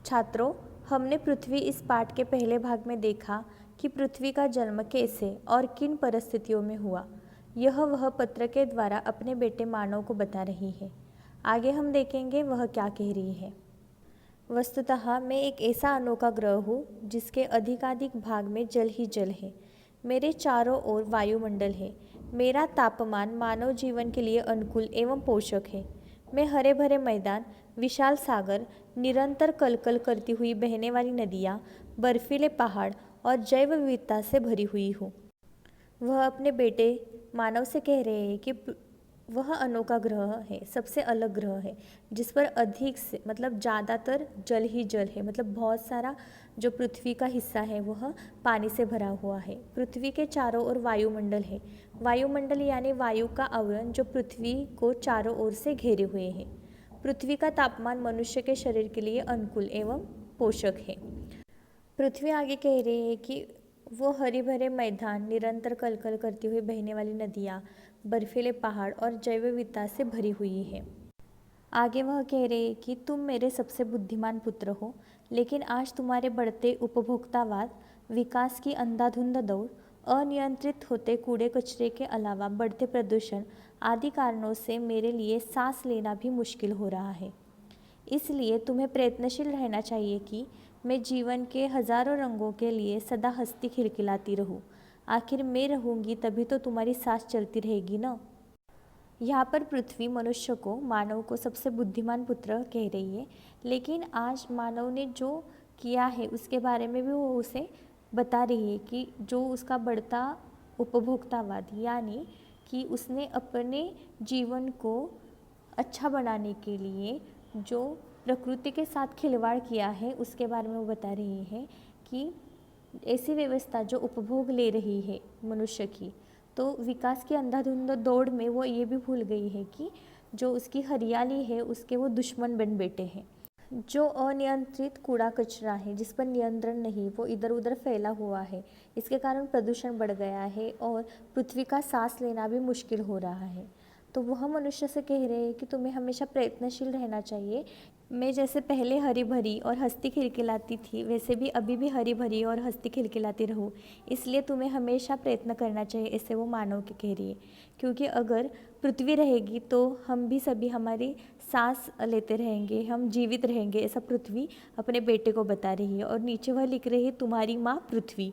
छात्रों, हमने पृथ्वी इस पाठ के पहले भाग में देखा कि पृथ्वी का जन्म कैसे और किन परिस्थितियों में हुआ। यह वह पत्र के द्वारा अपने बेटे मानव को बता रही है। आगे हम देखेंगे वह क्या कह रही है। वस्तुतः मैं एक ऐसा अनोखा ग्रह हूँ जिसके अधिकाधिक भाग में जल ही जल है। मेरे चारों ओर वायुमंडल है। मेरा तापमान मानव जीवन के लिए अनुकूल एवं पोषक है। मैं हरे भरे मैदान, विशाल सागर, निरंतर कलकल करती हुई बहने वाली नदियाँ, बर्फीले पहाड़ और जैव विविधता से भरी हुई हूँ। वह अपने बेटे मानव से कह रहे हैं कि वह अनोखा ग्रह है, सबसे अलग ग्रह है, जिस पर अधिक से मतलब ज़्यादातर जल ही जल है। मतलब बहुत सारा जो पृथ्वी का हिस्सा है वह पानी से भरा हुआ है। पृथ्वी के चारों ओर वायुमंडल है। वायुमंडल यानी वायु का आवरण जो पृथ्वी को चारों ओर से घेरे हुए है। पृथ्वी का तापमान मनुष्य के शरीर के लिए अनुकूल एवं पोषक है। पृथ्वी आगे कह रही है कि वो हरे भरे मैदान, निरंतर कलकल करती हुई बहने वाली नदियाँ, बर्फीले पहाड़ और जैव विविधता से भरी हुई है। आगे वह कह रहे हैं कि तुम मेरे सबसे बुद्धिमान पुत्र हो, लेकिन आज तुम्हारे बढ़ते उपभोक्तावाद, विकास की अंधाधुंध दौड़, अनियंत्रित होते कूड़े कचरे के अलावा बढ़ते प्रदूषण आदि कारणों से मेरे लिए सांस लेना भी मुश्किल हो रहा है। इसलिए तुम्हें प्रयत्नशील रहना चाहिए कि मैं जीवन के हजारों रंगों के लिए सदा हंसती खिलखिलाती रहूं। आखिर मैं रहूंगी तभी तो तुम्हारी सांस चलती रहेगी ना। यहाँ पर पृथ्वी मनुष्य को, मानव को सबसे बुद्धिमान पुत्र कह रही है, लेकिन आज मानव ने जो किया है उसके बारे में भी वो उसे बता रही है कि जो उसका बढ़ता उपभोक्तावाद, यानी कि उसने अपने जीवन को अच्छा बनाने के लिए जो प्रकृति के साथ खिलवाड़ किया है उसके बारे में वो बता रही है कि ऐसी व्यवस्था जो उपभोग ले रही है मनुष्य की, तो विकास की अंधाधुंध दौड़ में वो ये भी भूल गई है कि जो उसकी हरियाली है उसके वो दुश्मन बन बैठे हैं। जो अनियंत्रित कूड़ा कचरा है जिस पर नियंत्रण नहीं, वो इधर उधर फैला हुआ है। इसके कारण प्रदूषण बढ़ गया है और पृथ्वी का सांस लेना भी मुश्किल हो रहा है। तो वह मनुष्य से कह रहे हैं कि तुम्हें हमेशा प्रयत्नशील रहना चाहिए। मैं जैसे पहले हरी भरी और हंसती खिलखिलाती थी, वैसे भी अभी भी हरी भरी और हंसती खिलखिलाती रहूँ। इसलिए तुम्हें हमेशा प्रयत्न करना चाहिए, ऐसे वो मानव के कह रही है। क्योंकि अगर पृथ्वी रहेगी तो हम भी सभी हमारी सांस लेते रहेंगे, हम जीवित रहेंगे, ऐसा पृथ्वी अपने बेटे को बता रही है। और नीचे वह लिख रही है, तुम्हारी माँ पृथ्वी।